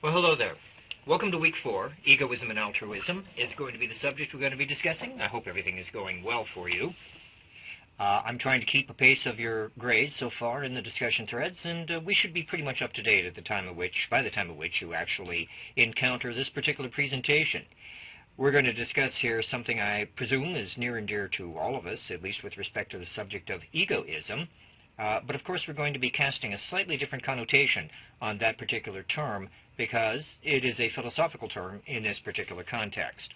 Well, hello there. Welcome to Week 4. Egoism and Altruism is going to be the subject we're going to be discussing. I hope everything is going well for you. I'm trying to keep a pace of your grades so far in the discussion threads, and we should be pretty much up to date by the time of which you actually encounter this particular presentation. We're going to discuss here something I presume is near and dear to all of us, at least with respect to the subject of egoism. But of course we're going to be casting a slightly different connotation on that particular term because it is a philosophical term in this particular context.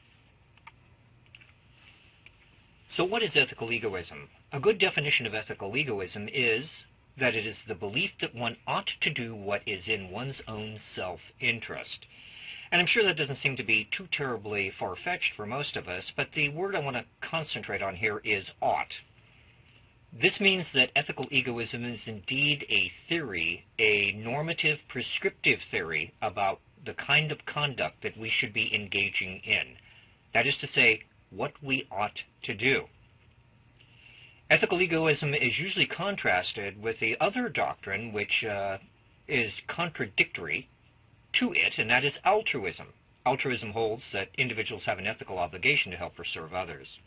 So what is ethical egoism? A good definition of ethical egoism is that it is the belief that one ought to do what is in one's own self-interest. And I'm sure that doesn't seem to be too terribly far-fetched for most of us, but the word I want to concentrate on here is ought. This means that ethical egoism is indeed a theory, a normative, prescriptive theory about the kind of conduct that we should be engaging in. That is to say, what we ought to do. Ethical egoism is usually contrasted with the other doctrine which is contradictory to it, and that is altruism. Altruism holds that individuals have an ethical obligation to help or serve others.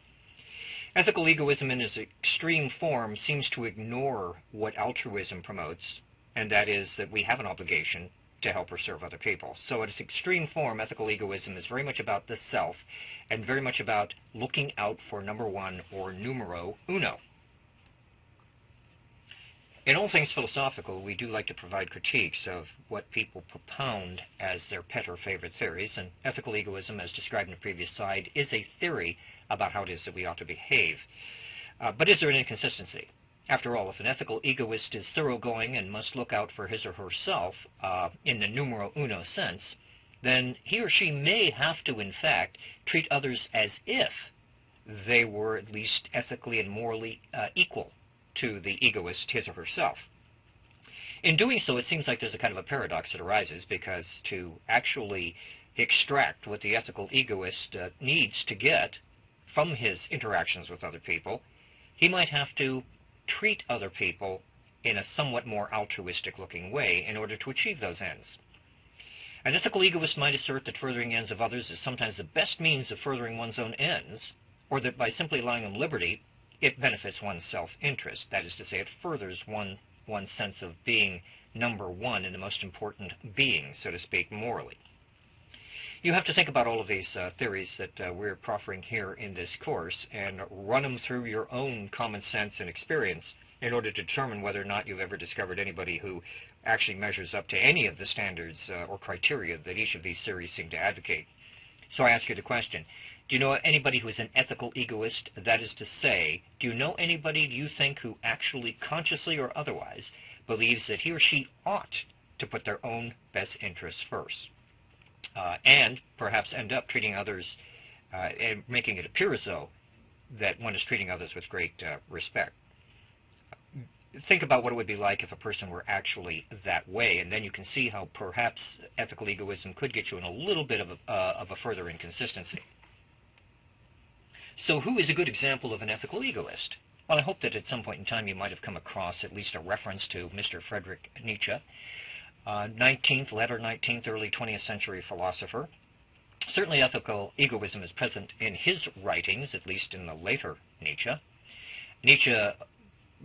Ethical egoism in its extreme form seems to ignore what altruism promotes, and that is that we have an obligation to help or serve other people. So at its extreme form, ethical egoism is very much about the self, and very much about looking out for number one or numero uno. In all things philosophical, we do like to provide critiques of what people propound as their pet or favorite theories, and ethical egoism, as described in the previous slide, is a theory about how it is that we ought to behave. But is there an inconsistency? After all, if an ethical egoist is thoroughgoing and must look out for his or herself in the numero uno sense, then he or she may have to, in fact, treat others as if they were at least ethically and morally equal to the egoist, his or herself. In doing so, it seems like there's a kind of a paradox that arises, because to actually extract what the ethical egoist needs to get from his interactions with other people, he might have to treat other people in a somewhat more altruistic-looking way in order to achieve those ends. An ethical egoist might assert that furthering ends of others is sometimes the best means of furthering one's own ends, or that by simply allowing them liberty, it benefits one's self-interest. That is to say, it furthers one's sense of being number one and the most important being, so to speak, morally. You have to think about all of these theories that we're proffering here in this course and run them through your own common sense and experience in order to determine whether or not you've ever discovered anybody who actually measures up to any of the standards or criteria that each of these theories seem to advocate. So I ask you the question, do you know anybody who is an ethical egoist? That is to say, do you know anybody, do you think, who actually, consciously or otherwise, believes that he or she ought to put their own best interests first? And perhaps end up treating others and making it appear as though that one is treating others with great respect. Think about what it would be like if a person were actually that way, and then you can see how perhaps ethical egoism could get you in a little bit of a further inconsistency. So who is a good example of an ethical egoist? Well, I hope that at some point in time you might have come across at least a reference to Mr. Friedrich Nietzsche, 19th, early 20th century philosopher. Certainly ethical egoism is present in his writings, at least in the later Nietzsche. Nietzsche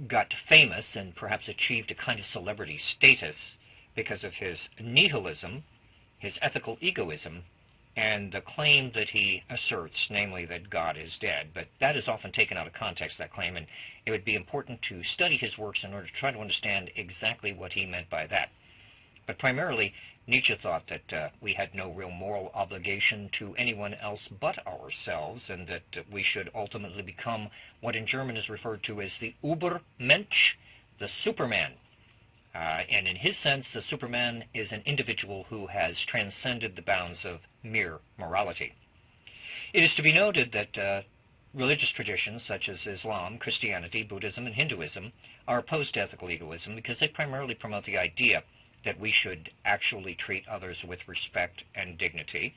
got famous and perhaps achieved a kind of celebrity status because of his nihilism, his ethical egoism, and the claim that he asserts, namely that God is dead. But that is often taken out of context, that claim, and it would be important to study his works in order to try to understand exactly what he meant by that. But primarily, Nietzsche thought that we had no real moral obligation to anyone else but ourselves, and that we should ultimately become what in German is referred to as the Übermensch, the Superman. And in his sense, the Superman is an individual who has transcended the bounds of mere morality. It is to be noted that religious traditions such as Islam, Christianity, Buddhism, and Hinduism are opposed to ethical egoism because they primarily promote the idea that we should actually treat others with respect and dignity.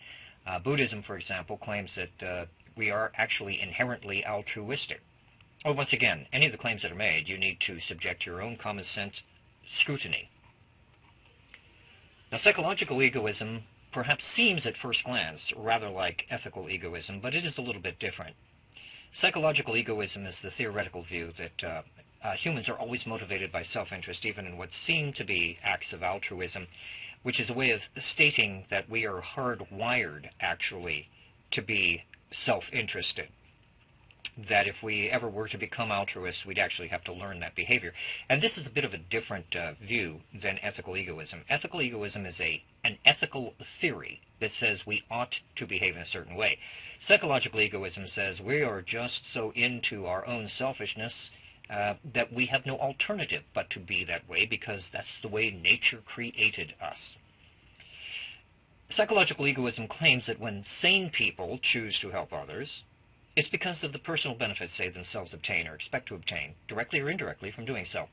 Buddhism, for example, claims that we are actually inherently altruistic. Well, once again, any of the claims that are made, you need to subject your own common sense scrutiny. Now, psychological egoism perhaps seems at first glance rather like ethical egoism, but it is a little bit different. Psychological egoism is the theoretical view that humans are always motivated by self-interest, even in what seem to be acts of altruism, which is a way of stating that we are hardwired, actually, to be self-interested. That if we ever were to become altruists, we'd actually have to learn that behavior. And this is a bit of a different view than ethical egoism. Ethical egoism is an ethical theory that says we ought to behave in a certain way. Psychological egoism says we are just so into our own selfishness that we have no alternative but to be that way, because that's the way nature created us. Psychological egoism claims that when sane people choose to help others, it's because of the personal benefits they themselves obtain or expect to obtain, directly or indirectly, from doing so.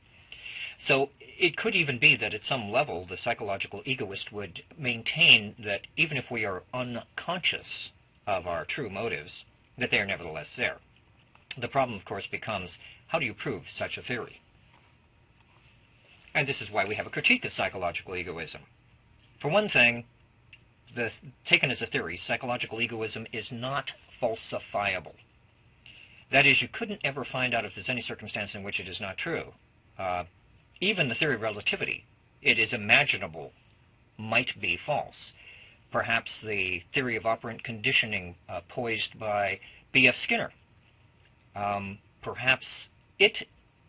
So it could even be that at some level the psychological egoist would maintain that even if we are unconscious of our true motives, that they are nevertheless there. The problem, of course, becomes, how do you prove such a theory? And this is why we have a critique of psychological egoism. For one thing, taken as a theory, psychological egoism is not falsifiable. That is, you couldn't ever find out if there's any circumstance in which it is not true. Even the theory of relativity, it is imaginable, might be false. Perhaps the theory of operant conditioning poised by B.F. Skinner. Perhaps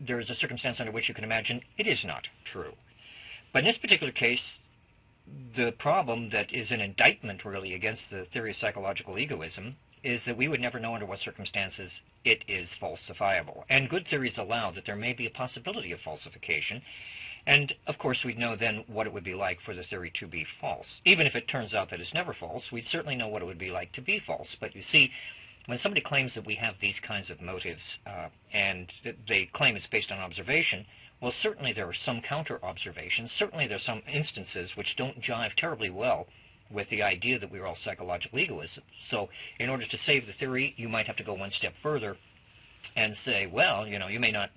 there is a circumstance under which you can imagine it is not true. But in this particular case, the problem that is an indictment, really, against the theory of psychological egoism is that we would never know under what circumstances it is falsifiable. And good theories allow that there may be a possibility of falsification, and of course we'd know then what it would be like for the theory to be false. Even if it turns out that it's never false, we'd certainly know what it would be like to be false. But you see, when somebody claims that we have these kinds of motives, and they claim it's based on observation, well, certainly there are some counter-observations. Certainly there are some instances which don't jive terribly well with the idea that we are all psychological egoists. So in order to save the theory, you might have to go one step further and say, well, you may not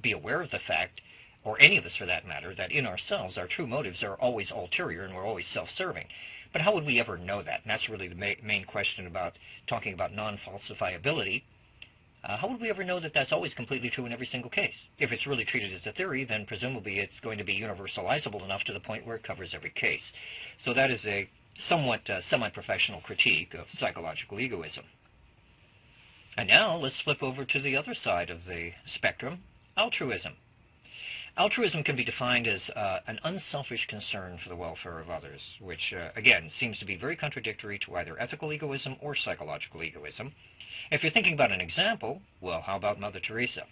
be aware of the fact, or any of us for that matter, that in ourselves our true motives are always ulterior and we're always self-serving. But how would we ever know that? And that's really the main question about talking about non-falsifiability. How would we ever know that that's always completely true in every single case? If it's really treated as a theory, then presumably it's going to be universalizable enough to the point where it covers every case. So that is a somewhat semi-professional critique of psychological egoism. And now let's flip over to the other side of the spectrum, altruism. Altruism can be defined as an unselfish concern for the welfare of others, which, again, seems to be very contradictory to either ethical egoism or psychological egoism. If you're thinking about an example, well, how about Mother Teresa?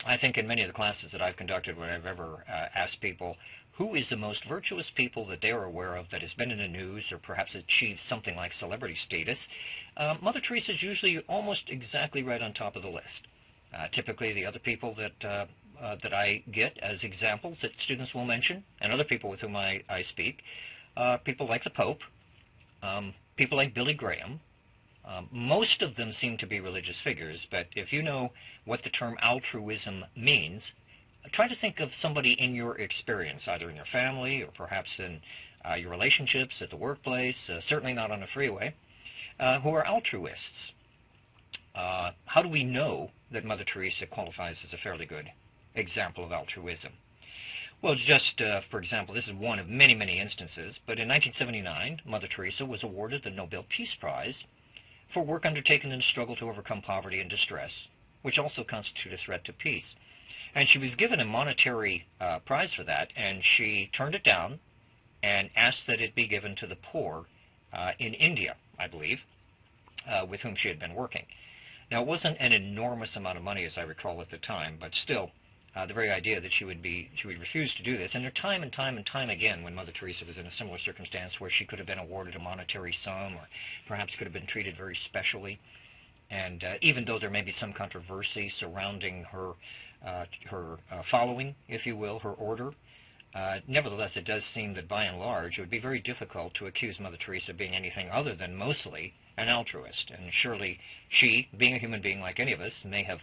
I think in many of the classes that I've conducted, when I've ever asked people who is the most virtuous people that they are aware of that has been in the news or perhaps achieved something like celebrity status, Mother Teresa is usually almost exactly right on top of the list. Typically the other people that I get as examples that students will mention, and other people with whom I speak, people like the Pope, people like Billy Graham. Most of them seem to be religious figures, but if you know what the term altruism means, try to think of somebody in your experience, either in your family or perhaps in your relationships at the workplace, certainly not on a freeway, who are altruists. How do we know that Mother Teresa qualifies as a fairly good example of altruism? Well, just for example, this is one of many, many instances, but in 1979, Mother Teresa was awarded the Nobel Peace Prize for work undertaken in a struggle to overcome poverty and distress, which also constitute a threat to peace. And she was given a monetary prize for that, and she turned it down and asked that it be given to the poor in India, I believe, with whom she had been working. Now, it wasn't an enormous amount of money, as I recall at the time, but still, the very idea that she would refuse to do this, and there time and time again when Mother Teresa was in a similar circumstance where she could have been awarded a monetary sum or perhaps could have been treated very specially. And even though there may be some controversy surrounding her following, if you will, her order, nevertheless it does seem that by and large it would be very difficult to accuse Mother Teresa of being anything other than mostly an altruist. And surely she, being a human being like any of us, may have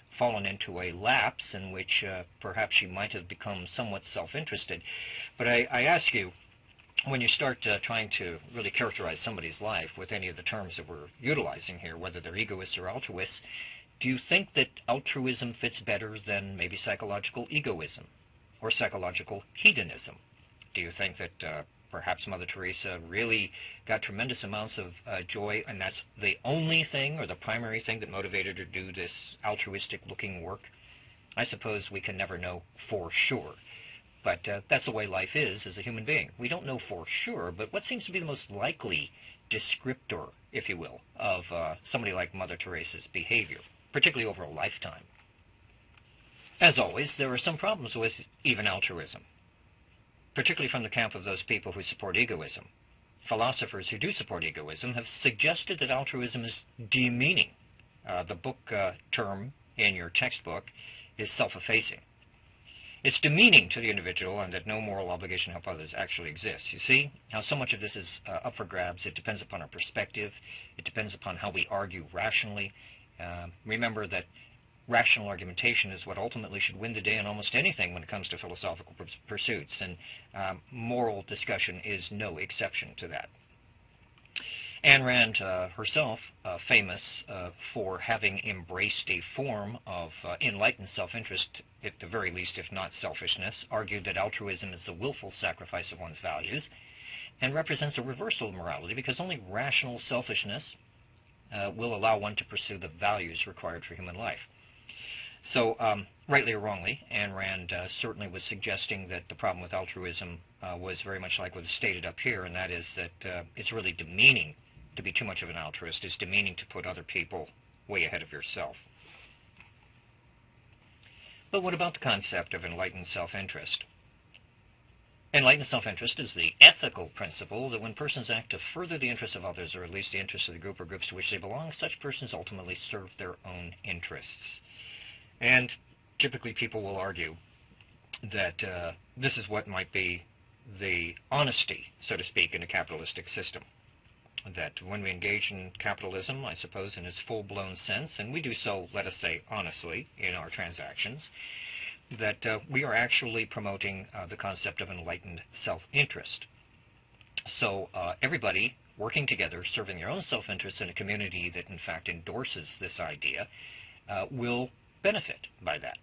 fallen into a lapse in which perhaps she might have become somewhat self-interested. But I ask you, when you start trying to really characterize somebody's life with any of the terms that we're utilizing here, whether they're egoists or altruists, do you think that altruism fits better than maybe psychological egoism or psychological hedonism? Do you think that perhaps Mother Teresa really got tremendous amounts of joy, and that's the only thing or the primary thing that motivated her to do this altruistic-looking work? I suppose we can never know for sure. But that's the way life is as a human being. We don't know for sure, but what seems to be the most likely descriptor, if you will, of somebody like Mother Teresa's behavior, particularly over a lifetime? As always, there are some problems with even altruism, particularly from the camp of those people who support egoism. Philosophers who do support egoism have suggested that altruism is demeaning. The book term in your textbook is self-effacing. It's demeaning to the individual, and that no moral obligation to help others actually exists. You see how so much of this is up for grabs. It depends upon our perspective. It depends upon how we argue rationally. Remember that rational argumentation is what ultimately should win the day on almost anything when it comes to philosophical pursuits, and moral discussion is no exception to that. Ayn Rand herself, famous for having embraced a form of enlightened self-interest, at the very least, if not selfishness, argued that altruism is the willful sacrifice of one's values and represents a reversal of morality, because only rational selfishness will allow one to pursue the values required for human life. So, rightly or wrongly, Ayn Rand certainly was suggesting that the problem with altruism was very much like what is stated up here, and that is that it's really demeaning to be too much of an altruist. It's demeaning to put other people way ahead of yourself. But what about the concept of enlightened self-interest? Enlightened self-interest is the ethical principle that when persons act to further the interests of others, or at least the interests of the group or groups to which they belong, such persons ultimately serve their own interests. And typically people will argue that this is what might be the honesty, so to speak, in a capitalistic system. That when we engage in capitalism, I suppose in its full-blown sense, and we do so, let us say, honestly in our transactions, that we are actually promoting the concept of enlightened self-interest. So everybody working together, serving their own self-interest in a community that in fact endorses this idea, will benefit by that.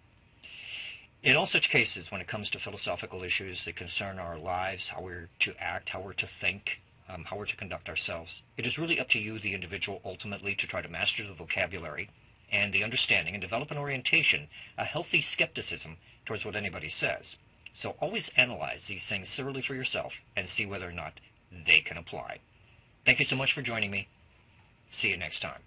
In all such cases, when it comes to philosophical issues that concern our lives, how we're to act, how we're to think, how we're to conduct ourselves, it is really up to you, the individual, ultimately to try to master the vocabulary and the understanding and develop an orientation, a healthy skepticism towards what anybody says. So always analyze these things thoroughly for yourself and see whether or not they can apply. Thank you so much for joining me. See you next time.